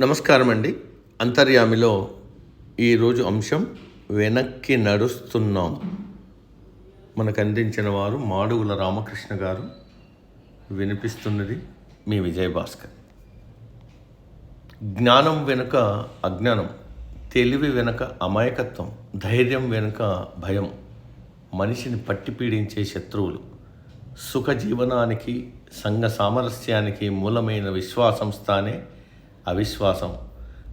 నమస్కారం అండి. అంతర్యామిలో ఈరోజు అంశం వెనక్కి నడుస్తున్నాం. మనకు అందించిన వారు మాడుగుల రామకృష్ణ గారు. వినిపిస్తున్నది మీ విజయభాస్కర్. జ్ఞానం వెనుక అజ్ఞానం, తెలివి వెనుక అమాయకత్వం, ధైర్యం వెనుక భయం మనిషిని పట్టి పీడించే శత్రువులు. సుఖ జీవనానికి, సంఘ సామరస్యానికి మూలమైన విశ్వాసం స్థానే అవిశ్వాసం,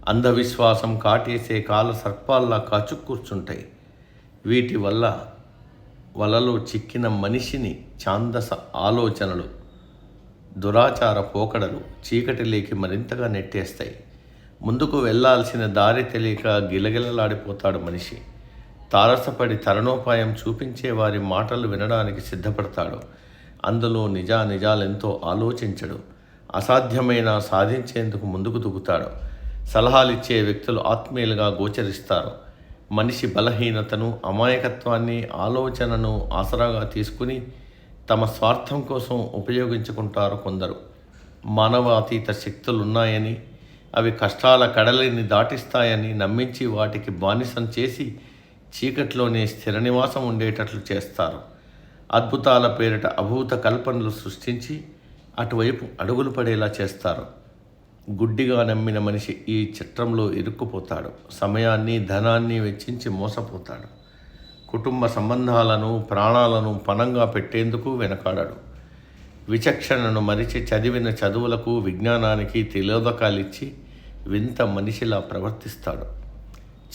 అంధవిశ్వాసం కాటేసే కాల సర్పాల్లా కాచుకూర్చుంటాయి. వీటి వలలో చిక్కిన మనిషిని ఛాందస ఆలోచనలు, దురాచార పోకడలు చీకటిలోకి మరింతగా నెట్టేస్తాయి. ముందుకు వెళ్ళాల్సిన దారి తెలియక గిలగిలలాడిపోతాడు మనిషి. తారసపడి తరుణోపాయం చూపించే వారి మాటలు వినడానికి సిద్ధపడతాడు. అందులో నిజాలెంతో ఆలోచించడు. అసాధ్యమైన సాధించేందుకు ముందుకు దూకుతాడు. సలహాలిచ్చే వ్యక్తులు ఆత్మీయులుగా గోచరిస్తారు. మనిషి బలహీనతను, అమాయకత్వాన్ని, ఆలోచనను ఆసరాగా తీసుకుని తమ స్వార్థం కోసం ఉపయోగించుకుంటారు కొందరు. మానవాతీత శక్తులున్నాయని, అవి కష్టాల కడలిని దాటిస్తాయని నమ్మించి వాటికి బానిసం చేసి చీకట్లోనే స్థిర నివాసం ఉండేటట్లు చేస్తారు. అద్భుతాల పేరిట అభూత కల్పనలు సృష్టించి అటువైపు అడుగులు పడేలా చేస్తారు. గుడ్డిగా నమ్మిన మనిషి ఈ చట్రంలో ఇరుక్కుపోతాడు. సమయాన్ని, ధనాన్ని వెచ్చించి మోసపోతాడు. కుటుంబ సంబంధాలను, ప్రాణాలను పణంగా పెట్టేందుకు వెనకాడాడు. విచక్షణను మరిచి చదివిన చదువులకు, విజ్ఞానానికి తిలోదకాలిచ్చి వింత మనిషిలా ప్రవర్తిస్తాడు.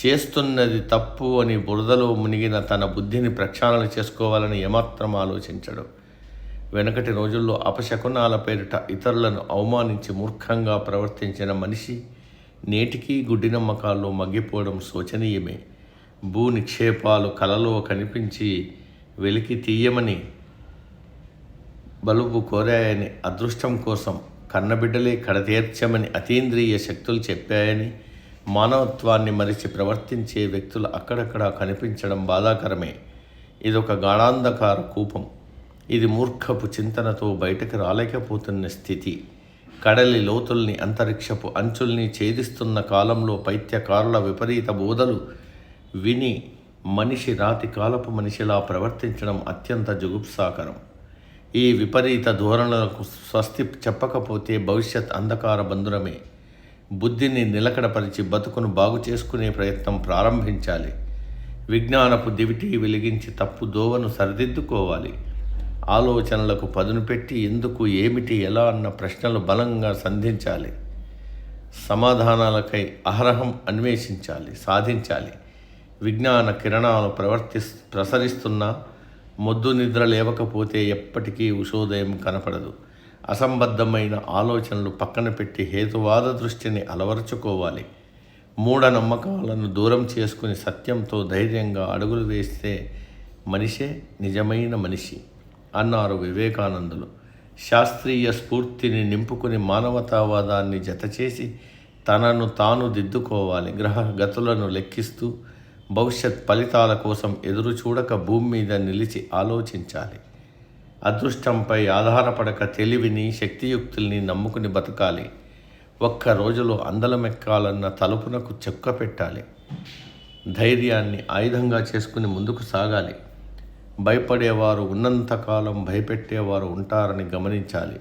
చేస్తున్నది తప్పు అని బురదలో మునిగిన తన బుద్ధిని ప్రక్షాళన చేసుకోవాలని ఏమాత్రం ఆలోచించడు. వెనకటి రోజుల్లో అపశకునాల పేరిట ఇతరులను అవమానించి మూర్ఖంగా ప్రవర్తించిన మనిషి నేటికీ గుడ్డి నమ్మకాల్లో మగ్గిపోవడం శోచనీయమే. భూ నిక్షేపాలు కలలో కనిపించి వెలికి తీయమని బలుబు కోరాయని, అదృష్టం కోసం కన్నబిడ్డలే కడతీర్చమని అతీంద్రియ శక్తులు చెప్పాయని మానవత్వాన్ని మరిచి ప్రవర్తించే వ్యక్తులు అక్కడక్కడా కనిపించడం బాధాకరమే. ఇదొక గాఢాంధకార కూపం. ఇది మూర్ఖపు చింతనతో బయటకు రాలేకపోతున్న స్థితి. కడలి లోతుల్ని, అంతరిక్షపు అంచుల్ని ఛేదిస్తున్న కాలంలో పైత్యకారుల విపరీత బోధలు విని మనిషి రాతి కాలపు మనిషిలా ప్రవర్తించడం అత్యంత జుగుప్సాకరం. ఈ విపరీత ధోరణులకు స్వస్తి చెప్పకపోతే భవిష్యత్ అంధకార బంధురమే. బుద్ధిని నిలకడపరిచి బతుకును బాగు చేసుకునే ప్రయత్నం ప్రారంభించాలి. విజ్ఞానపు దివిటి వెలిగించి తప్పు దోవను సరిదిద్దుకోవాలి. ఆలోచనలకు పదును పెట్టి ఎందుకు, ఏమిటి, ఎలా అన్న ప్రశ్నలు బలంగా సంధించాలి. సమాధానాలకై అహరహం అన్వేషించాలి, సాధించాలి. విజ్ఞాన కిరణాలు ప్రసరిస్తున్నా మొద్దు నిద్ర లేవకపోతే ఎప్పటికీ ఉషోదయం కనపడదు. అసంబద్ధమైన ఆలోచనలు పక్కన పెట్టి హేతువాద దృష్టిని అలవరుచుకోవాలి. మూఢనమ్మకాలను దూరం చేసుకుని సత్యంతో ధైర్యంగా అడుగులు వేస్తే మనిషే నిజమైన మనిషి అన్నారు వివేకానందులు. శాస్త్రీయ స్ఫూర్తిని నింపుకుని మానవతావాదాన్ని జతచేసి తనను తాను దిద్దుకోవాలి. గ్రహ గతులను లెక్కిస్తూ భవిష్యత్ ఫలితాల కోసం ఎదురు చూడక భూమి మీద నిలిచి ఆలోచించాలి. అదృష్టంపై ఆధారపడక తెలివిని, శక్తియుక్తుల్ని నమ్ముకుని బతకాలి. ఒక్క రోజులో అందలమెక్కాలన్న తలుపునకు చెక్క పెట్టాలి. ధైర్యాన్ని ఆయుధంగా చేసుకుని ముందుకు సాగాలి. భయపడేవారు ఉన్నంతకాలం భయపెట్టేవారు ఉంటారని గమనించాలి.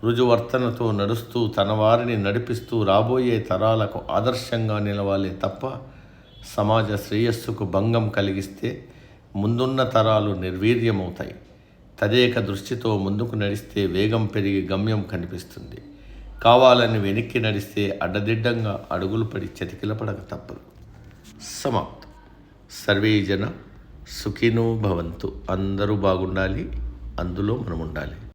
రుజువర్తనతో నడుస్తూ తన వారిని నడిపిస్తూ రాబోయే తరాలకు ఆదర్శంగా నిలవాలే తప్ప సమాజ శ్రేయస్సుకు భంగం కలిగిస్తే ముందున్న తరాలు నిర్వీర్యమవుతాయి. తదేక దృష్టితో ముందుకు నడిస్తే వేగం పెరిగి గమ్యం కనిపిస్తుంది. కావాలని వెనక్కి నడిస్తే అడ్డదిడ్డంగా అడుగులు పడి చతికిలపడక తప్పదు. సమాప్తం. సర్వే జన సుఖినో భవంతు. అందరూ బాగుండాలి, అందులో మనం ఉండాలి.